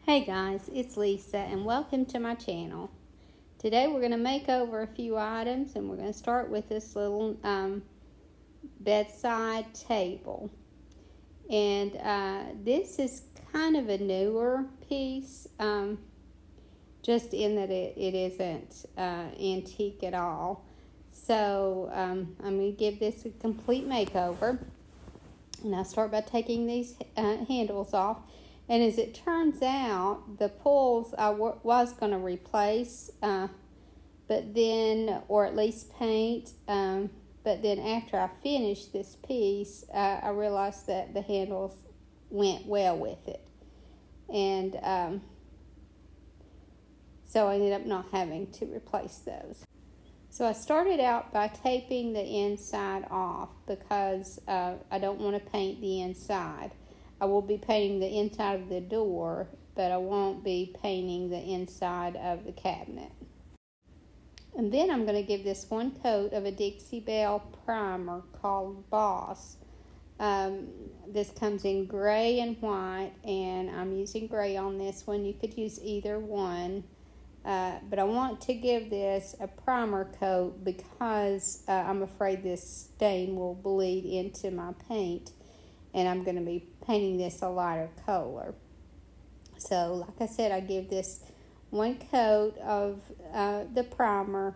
Hey guys, it's Lisa and welcome to my channel. Today we're going to make over a few items and we're going to start with this little bedside table. And this is kind of a newer piece, just in that it isn't antique at all. So I'm going to give this a complete makeover. And I'll start by taking these handles off. And as it turns out, the pulls I was going to replace, but then, or at least paint, but then after I finished this piece, I realized that the handles went well with it. And so I ended up not having to replace those. So I started out by taping the inside off because I don't want to paint the inside. I will be painting the inside of the door, but I won't be painting the inside of the cabinet. And then I'm going to give this one coat of a Dixie Belle primer called Boss. This comes in gray and white, and I'm using gray on this one. You could use either one. But I want to give this a primer coat because I'm afraid this stain will bleed into my paint, and I'm going to be painting this a lighter color. So like I said, I give this one coat of the primer,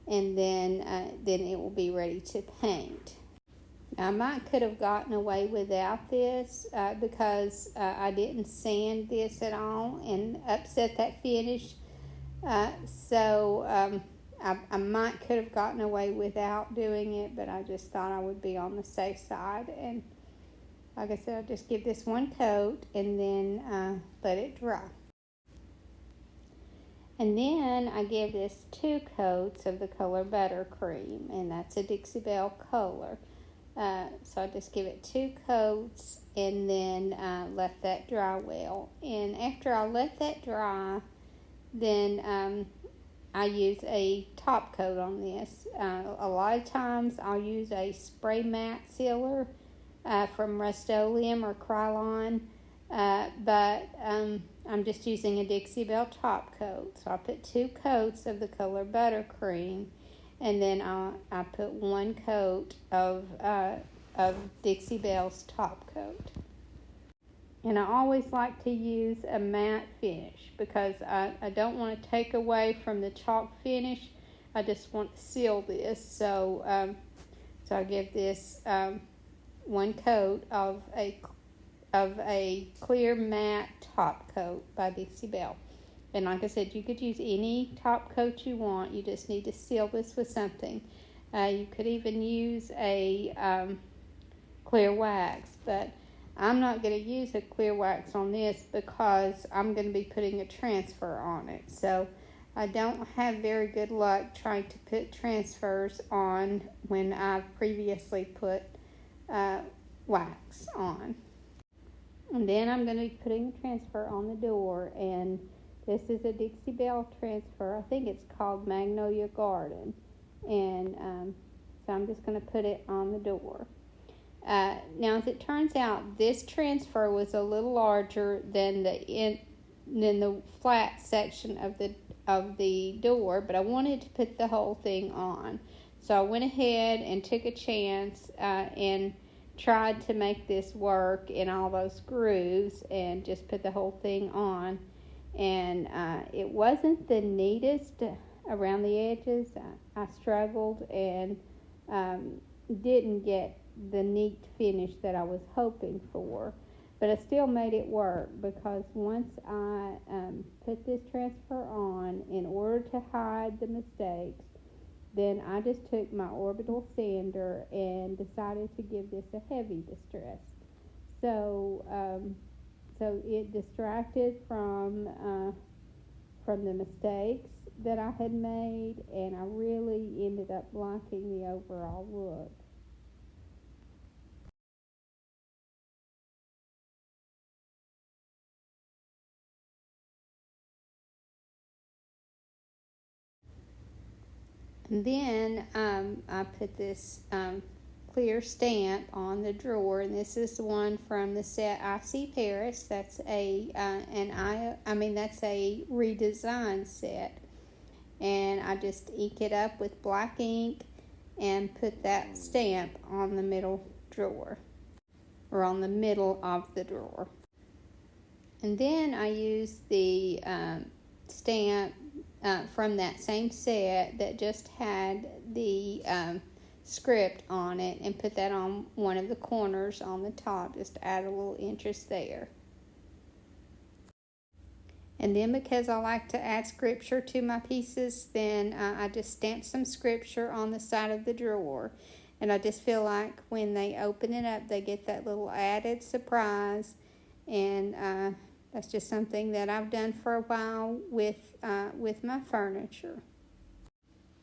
and then it will be ready to paint. Now, I might could have gotten away without this because I didn't sand this at all and upset that finish. So I might could have gotten away without doing it, but I just thought I would be on the safe side. And like I said, I'll just give this one coat and then let it dry. And then I give this 2 coats of the color Buttercream, and that's a Dixie Belle color. So I just give it 2 coats and then let that dry well. And after I let that dry, then I use a top coat on this. A lot of times I'll use a spray matte sealer from Rust-Oleum or Krylon, but I'm just using a Dixie Belle top coat. So I put 2 coats of the color Buttercream, and then I put 1 coat of Dixie Belle's top coat. And I always like to use a matte finish because I don't want to take away from the chalk finish. I just want to seal this. So I give this 1 coat of a clear matte top coat by Dixie Belle. And like I said, you could use any top coat you want. You just need to seal this with something. You could even use a clear wax, but I'm not going to use a clear wax on this because I'm going to be putting a transfer on it. So I don't have very good luck trying to put transfers on when I've previously put wax on. And then I'm going to be putting a transfer on the door, and this is a Dixie Belle transfer. I think it's called Magnolia Garden. And so I'm just going to put it on the door. Now, as it turns out, this transfer was a little larger than the flat section of the door, but I wanted to put the whole thing on. So I went ahead and took a chance and tried to make this work in all those grooves and just put the whole thing on. And it wasn't the neatest around the edges. I struggled and didn't get the neat finish that I was hoping for, but I still made it work because once I put this transfer on, in order to hide the mistakes, then I just took my orbital sander and decided to give this a heavy distress. So it distracted from the mistakes that I had made, and I really ended up liking the overall look. And then I put this clear stamp on the drawer, and this is the one from the set I See Paris. That's a that's a redesigned set, and I just ink it up with black ink and put that stamp on the middle drawer, or on the middle of the drawer. And then I use the stamp from that same set that just had the script on it, and put that on one of the corners on the top, just to add a little interest there. And then, because I like to add scripture to my pieces, then I just stamp some scripture on the side of the drawer. And I just feel like when they open it up, they get that little added surprise. And that's just something that I've done for a while with my furniture.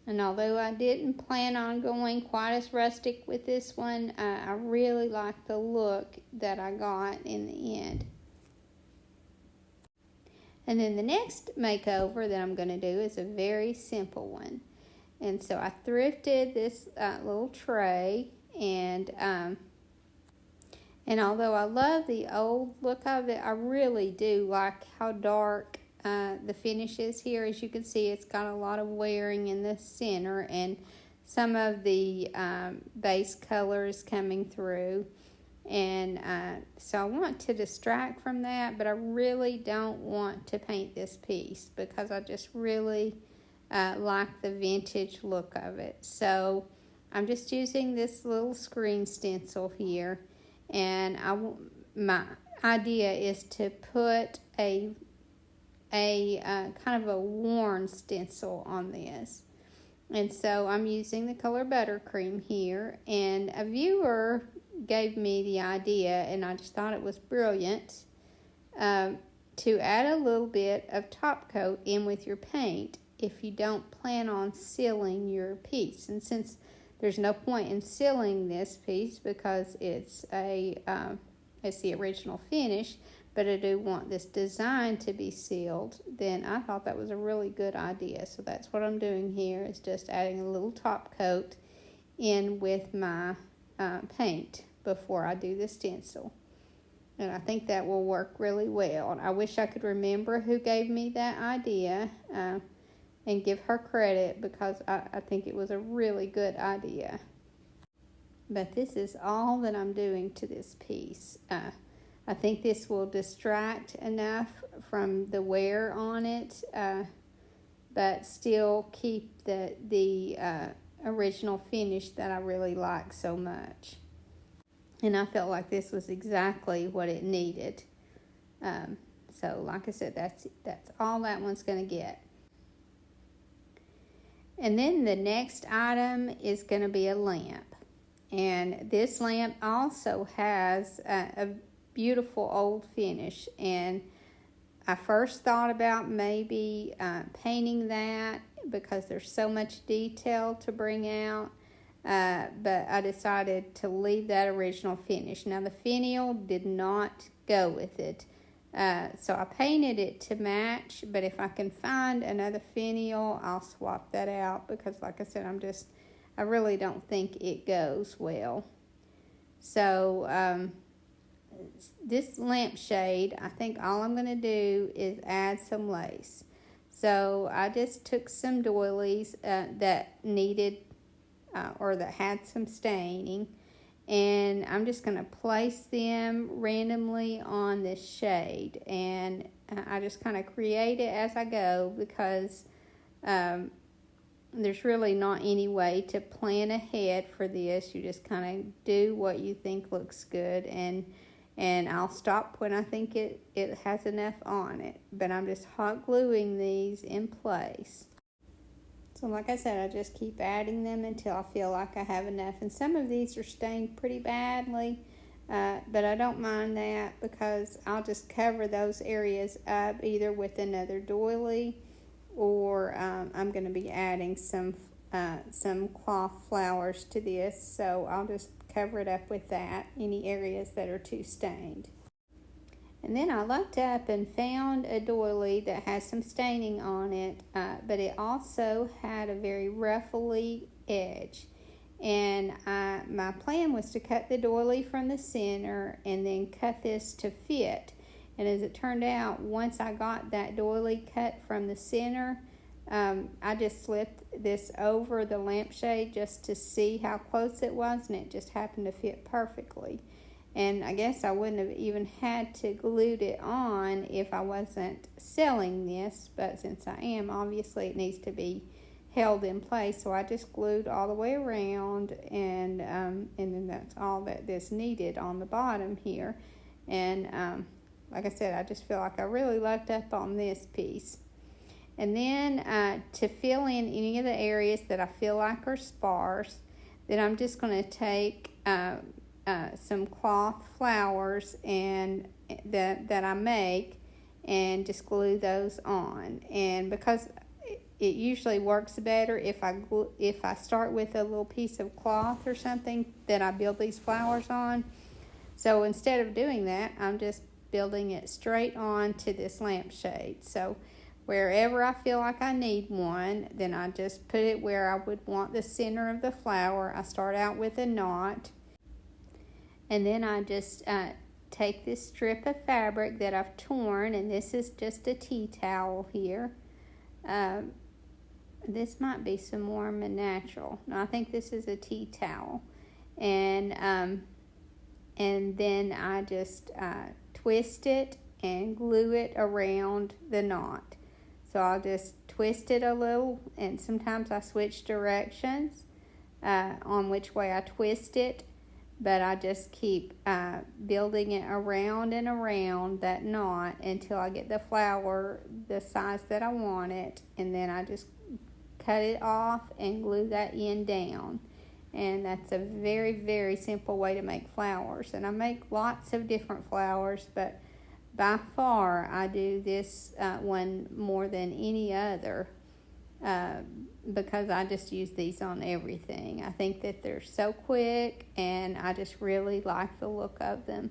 And although I didn't plan on going quite as rustic with this one, I really like the look that I got in the end. And then the next makeover that I'm going to do is a very simple one. And so I thrifted this little tray, and although I love the old look of it, I really do like how dark the finish is here. As you can see, it's got a lot of wearing in the center, and some of the base colors coming through. And so I want to distract from that, but I really don't want to paint this piece because I just really like the vintage look of it. So I'm just using this little screen stencil here, and my idea is to put a kind of a worn stencil on this. And so I'm using the color Buttercream here, and a viewer gave me the idea, and I just thought it was brilliant, to add a little bit of top coat in with your paint if you don't plan on sealing your piece. And since there's no point in sealing this piece because it's the original finish, but I do want this design to be sealed, then I thought that was a really good idea. So that's what I'm doing here, is just adding a little top coat in with my paint before I do the stencil. And I think that will work really well. And I wish I could remember who gave me that idea and give her credit, because I think it was a really good idea. But this is all that I'm doing to this piece. I think this will distract enough from the wear on it, but still keep the original finish that I really like so much. And I felt like this was exactly what it needed. So like I said, that's all that one's going to get. And then the next item is going to be a lamp. And this lamp also has a beautiful old finish. And I first thought about maybe painting that because there's so much detail to bring out. But I decided to leave that original finish. Now the finial did not go with it. So I painted it to match, but if I can find another finial, I'll swap that out, because like I said, I really don't think it goes well. So this lampshade, I think all I'm going to do is add some lace. So I just took some doilies that needed or that had some staining, and I'm just going to place them randomly on this shade, and I just kind of create it as I go, because there's really not any way to plan ahead for this. You just kind of do what you think looks good, and I'll stop when I think it has enough on it. But I'm just hot gluing these in place. So like I said, I just keep adding them until I feel like I have enough. And some of these are stained pretty badly, but I don't mind that, because I'll just cover those areas up either with another doily, or I'm going to be adding some cloth flowers to this. So I'll just cover it up with that, any areas that are too stained. And then I looked up and found a doily that has some staining on it, but it also had a very ruffly edge. And my plan was to cut the doily from the center and then cut this to fit. And as it turned out, once I got that doily cut from the center, I just slipped this over the lampshade just to see how close it was, and it just happened to fit perfectly. And I guess I wouldn't have even had to glue it on if I wasn't selling this, but since I am, obviously it needs to be held in place, so I just glued all the way around, and then that's all that this needed on the bottom here. And like I said, I just feel like I really lucked up on this piece. And then to fill in any of the areas that I feel like are sparse, then I'm just going to take some cloth flowers and that I make, and just glue those on. And because it usually works better if I start with a little piece of cloth or something that I build these flowers on. So instead of doing that, I'm just building it straight on to this lampshade. So wherever I feel like I need one, then I just put it where I would want the center of the flower. I start out with a knot, and then I just take this strip of fabric that I've torn, and this is just a tea towel here. This might be some Ornament Natural. No, I think this is a tea towel. And then I just twist it and glue it around the knot. So I'll just twist it a little, and sometimes I switch directions on which way I twist it, but I just keep building it around and around that knot until I get the flower the size that I want it, and then I just cut it off and glue that end down. And that's a very, very simple way to make flowers. And I make lots of different flowers, but by far I do this one more than any other because I just use these on everything. I think that they're so quick, and I just really like the look of them.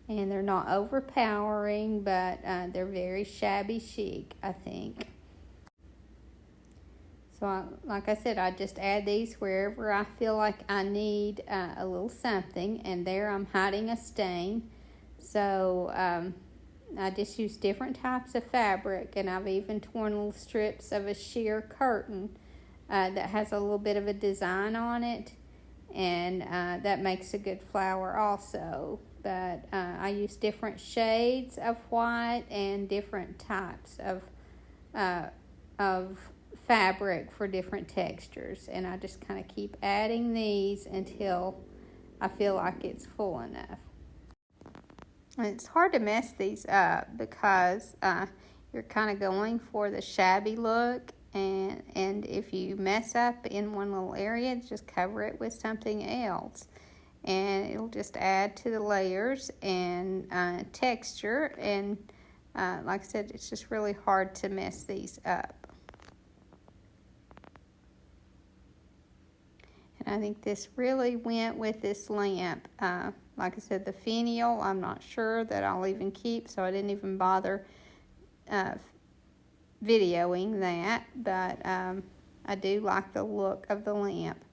And they're not overpowering, but they're very shabby chic, I think. So like I said, I just add these wherever I feel like I need a little something. And there I'm hiding a stain. So I just use different types of fabric, and I've even torn little strips of a sheer curtain that has a little bit of a design on it, and that makes a good flower also. But I use different shades of white and different types of fabric for different textures, and I just kind of keep adding these until I feel like it's full enough. And it's hard to mess these up because you're kind of going for the shabby look, and if you mess up in one little area, just cover it with something else, and it'll just add to the layers and texture. And like I said, it's just really hard to mess these up. And I think this really went with this lamp. Like I said, the finial, I'm not sure that I'll even keep, so I didn't even bother videoing that. But I do like the look of the lamp.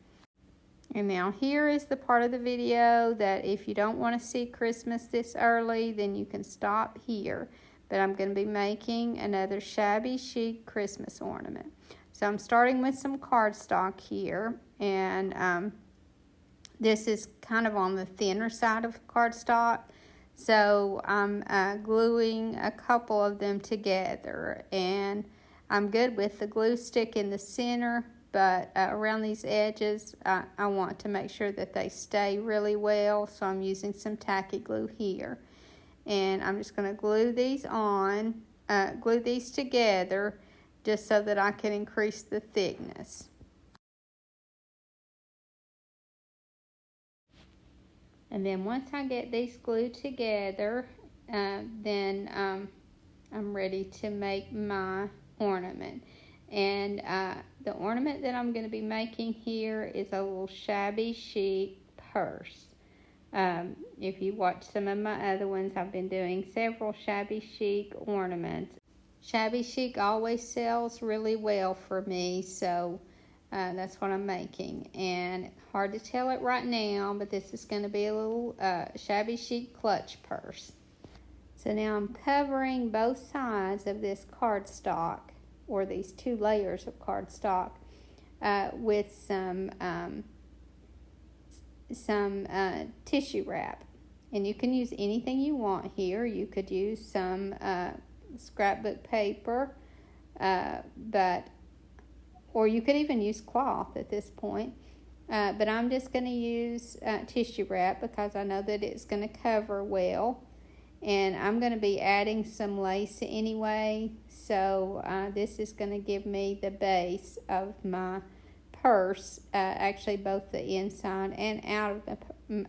And now here is the part of the video that if you don't want to see Christmas this early, then you can stop here. But I'm going to be making another shabby chic Christmas ornament. So I'm starting with some cardstock here, and this is kind of on the thinner side of cardstock. So I'm gluing a couple of them together, and I'm good with the glue stick in the center, but around these edges, I want to make sure that they stay really well, so I'm using some tacky glue here. And I'm just going to glue these on, glue these together, just so that I can increase the thickness. And then once I get these glued together, then I'm ready to make my ornament. And the ornament that I'm going to be making here is a little shabby chic purse. If you watch some of my other ones, I've been doing several shabby chic ornaments. Shabby chic always sells really well for me, so That's what I'm making, and hard to tell it right now, but this is going to be a little shabby chic clutch purse. So now I'm covering both sides of this cardstock, or these 2 layers of cardstock, with some tissue wrap. And you can use anything you want here. You could use some scrapbook paper, or you could even use cloth at this point. But I'm just going to use tissue wrap because I know that it's going to cover well. And I'm going to be adding some lace anyway. So this is going to give me the base of my purse. Actually, both the inside and out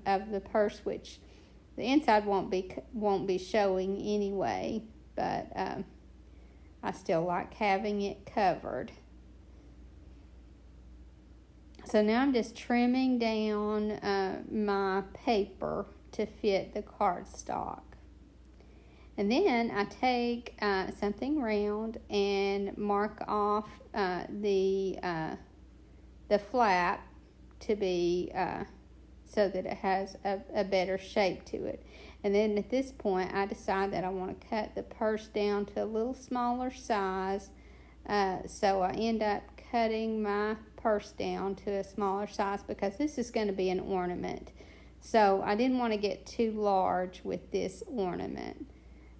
of the purse, which the inside won't be showing anyway. But I still like having it covered. So now I'm just trimming down my paper to fit the cardstock. And then I take something round and mark off the flap to be so that it has a better shape to it. And then at this point I decide that I want to cut the purse down to a little smaller size. So I end up cutting my purse down to a smaller size because this is going to be an ornament. So I didn't want to get too large with this ornament.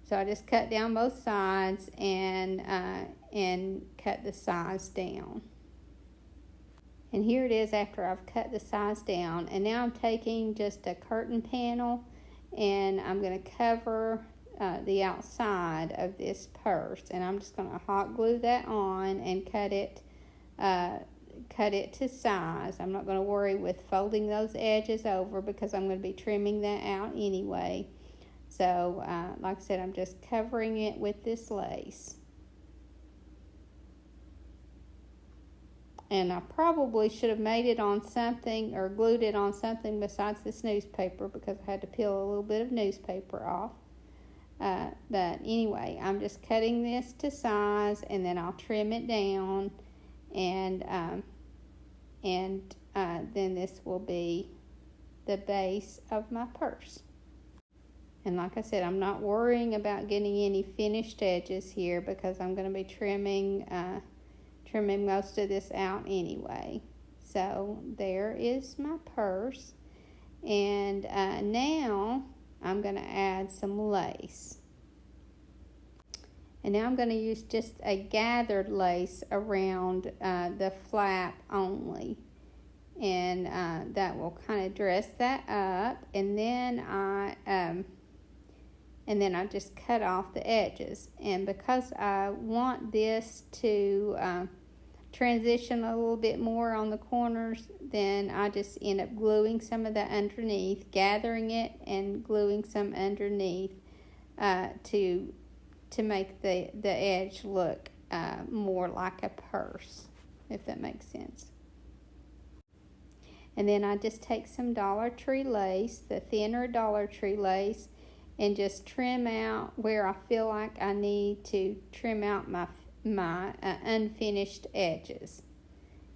So I just cut down both sides and cut the size down. And here it is after I've cut the size down. And now I'm taking just a curtain panel and I'm going to cover the outside of this purse. And I'm just going to hot glue that on and cut it to size. I'm not going to worry with folding those edges over because I'm going to be trimming that out anyway. So, like I said, I'm just covering it with this lace. And I probably should have made it on something or glued it on something besides this newspaper because I had to peel a little bit of newspaper off. But anyway, I'm just cutting this to size and then I'll trim it down and then this will be the base of my purse. And like I said, I'm not worrying about getting any finished edges here because I'm going to be trimming most of this out anyway. So there is my purse. And now I'm going to add some lace. And now I'm going to use just a gathered lace around the flap only. And that will kind of dress that up. And then I just cut off the edges. And because I want this to transition a little bit more on the corners, then I just end up gluing some of that underneath, gathering it and gluing some underneath to make the edge look more like a purse, if that makes sense. And then I just take some Dollar Tree lace, the thinner Dollar Tree lace, and just trim out where I feel like I need to trim out my unfinished edges.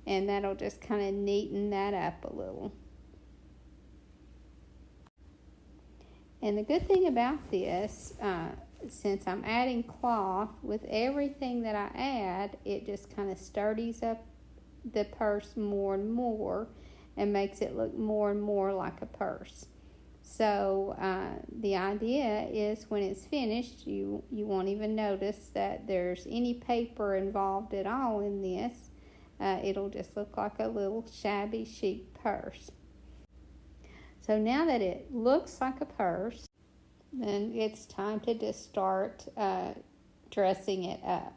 And that'll just kind of neaten that up a little. And the good thing about this, since I'm adding cloth, with everything that I add, it just kind of sturdies up the purse more and more and makes it look more and more like a purse. So the idea is when it's finished, you won't even notice that there's any paper involved at all in this. It'll just look like a little shabby chic purse. So now that it looks like a purse, then it's time to just start dressing it up.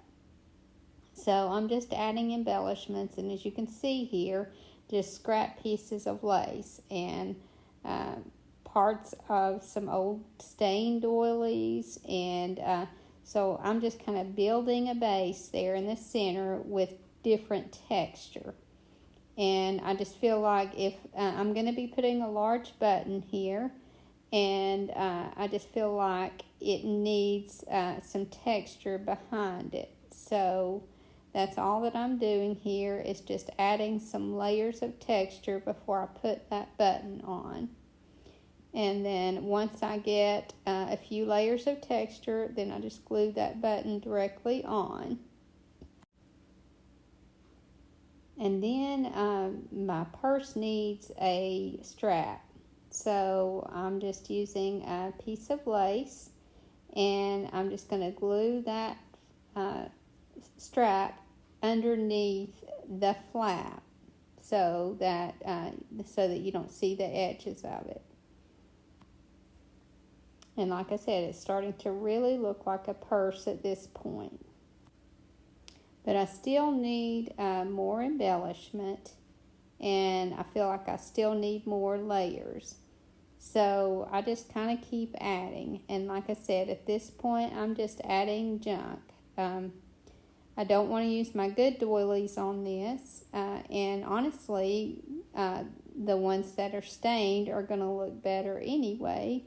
So I'm just adding embellishments, and as you can see here, just scrap pieces of lace and parts of some old stained doilies, and so I'm just kind of building a base there in the center with different texture. And I just feel like if I'm going to be putting a large button here, and I just feel like it needs some texture behind it. So That's all that I'm doing here, is just adding some layers of texture before I put that button on. And then once I get a few layers of texture, then I just glue that button directly on. And then my purse needs a strap. So I'm just using a piece of lace, and I'm just going to glue that strap underneath the flap so that you don't see the edges of it. And like I said, it's starting to really look like a purse at this point. But I still need more embellishment, and I feel like I still need more layers. So I just kind of keep adding. And like I said, at this point, I'm just adding junk. I don't want to use my good doilies on this. And honestly, the ones that are stained are going to look better anyway,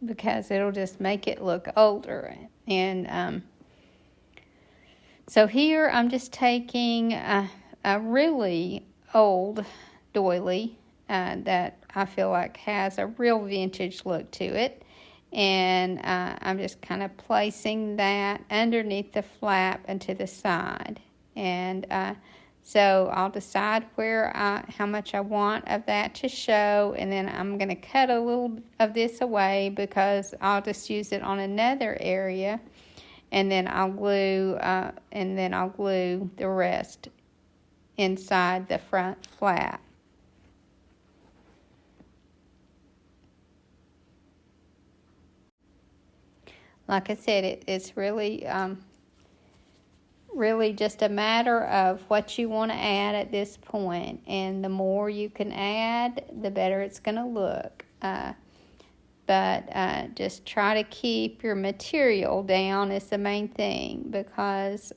because it'll just make it look older. And so here I'm just taking a really old doily that I feel like has a real vintage look to it. And I'm just kind of placing that underneath the flap and to the side. And so I'll decide how much I want of that to show, and then I'm going to cut a little of this away because I'll just use it on another area, and then I'll glue the rest inside the front flap. Like I said, it's really just a matter of what you want to add at this point. And the more you can add, the better it's going to look. But just try to keep your material down is the main thing, because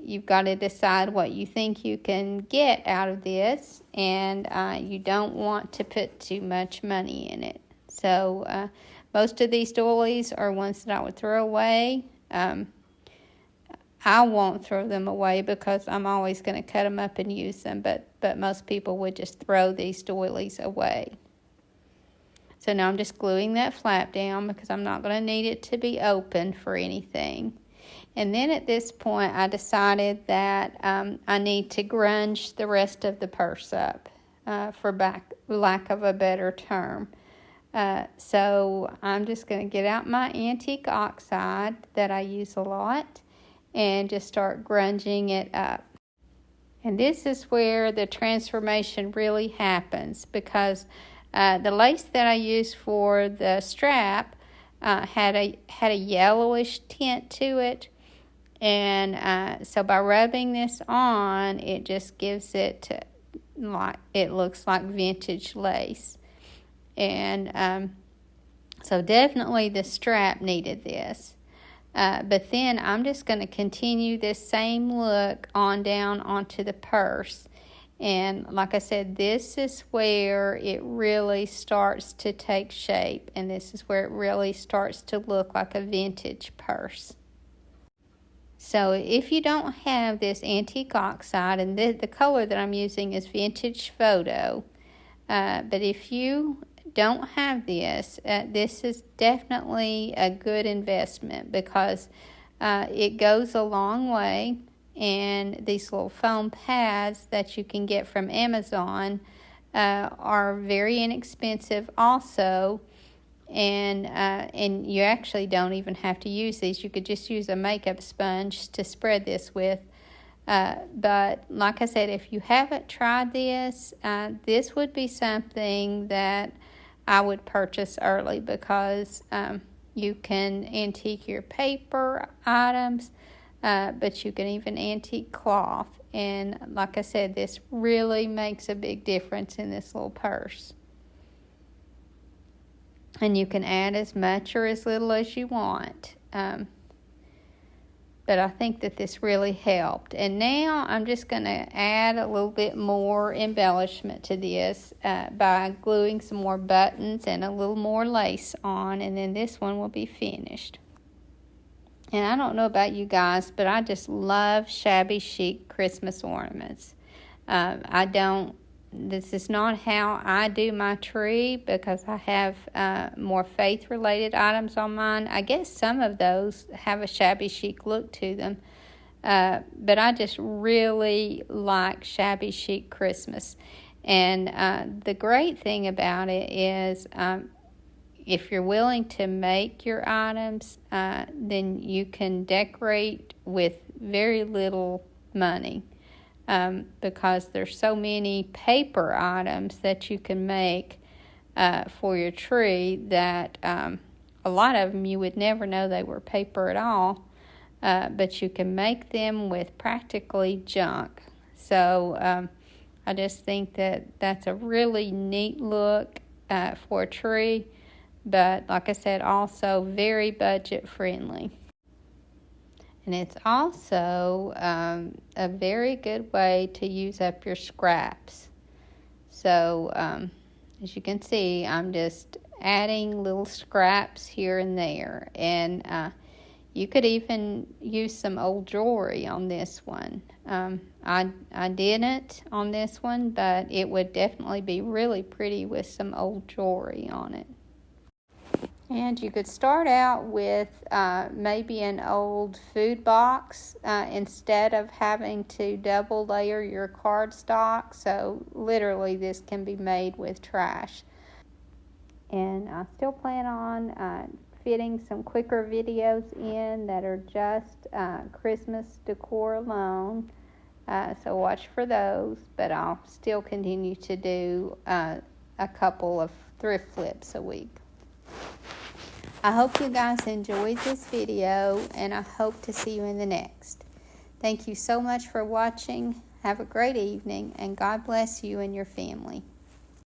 you've got to decide what you think you can get out of this, and you don't want to put too much money in it. So most of these doilies are ones that I would throw away. I won't throw them away because I'm always going to cut them up and use them, but most people would just throw these doilies away. So now I'm just gluing that flap down because I'm not going to need it to be open for anything. And then at this point, I decided that I need to grunge the rest of the purse up, for lack of a better term. So I'm just going to get out my antique oxide that I use a lot and just start grunging it up. And this is where the transformation really happens, because the lace that I used for the strap had a yellowish tint to it, and so by rubbing this on, it just gives it it looks like vintage lace. And so definitely the strap needed this. But then I'm just going to continue this same look on down onto the purse. And like I said, this is where it really starts to take shape. And this is where it really starts to look like a vintage purse. So if you don't have this antique oxide, and the color that I'm using is Vintage Photo. But if you don't have this, this is definitely a good investment, because it goes a long way. And these little foam pads that you can get from Amazon are very inexpensive also. And you actually don't even have to use these. You could just use a makeup sponge to spread this with. But like I said, if you haven't tried this, this would be something that I would purchase early, because you can antique your paper items, but you can even antique cloth. And like I said, this really makes a big difference in this little purse. And you can add as much or as little as you want. But I think that this really helped. And now I'm just going to add a little bit more embellishment to this by gluing some more buttons and a little more lace on. And then this one will be finished. And I don't know about you guys, but I just love Shabby Chic Christmas ornaments. This is not how I do my tree because I have more faith-related items on mine. I guess some of those have a Shabby Chic look to them. But I just really like Shabby Chic Christmas. And the great thing about it is if you're willing to make your items, then you can decorate with very little money because there's so many paper items that you can make for your tree that a lot of them you would never know they were paper at all, but you can make them with practically junk. So I just think that that's a really neat look for a tree. But like I said, also very budget friendly. And it's also a very good way to use up your scraps. So as you can see, I'm just adding little scraps here and there. And you could even use some old jewelry on this one. I didn't on this one, but it would definitely be really pretty with some old jewelry on it. And you could start out with maybe an old food box instead of having to double layer your cardstock. So literally this can be made with trash. And I still plan on fitting some quicker videos in that are just Christmas decor alone. So watch for those, but I'll still continue to do a couple of thrift flips a week. I hope you guys enjoyed this video, and I hope to see you in the next. Thank you so much for watching. Have a great evening, and God bless you and your family.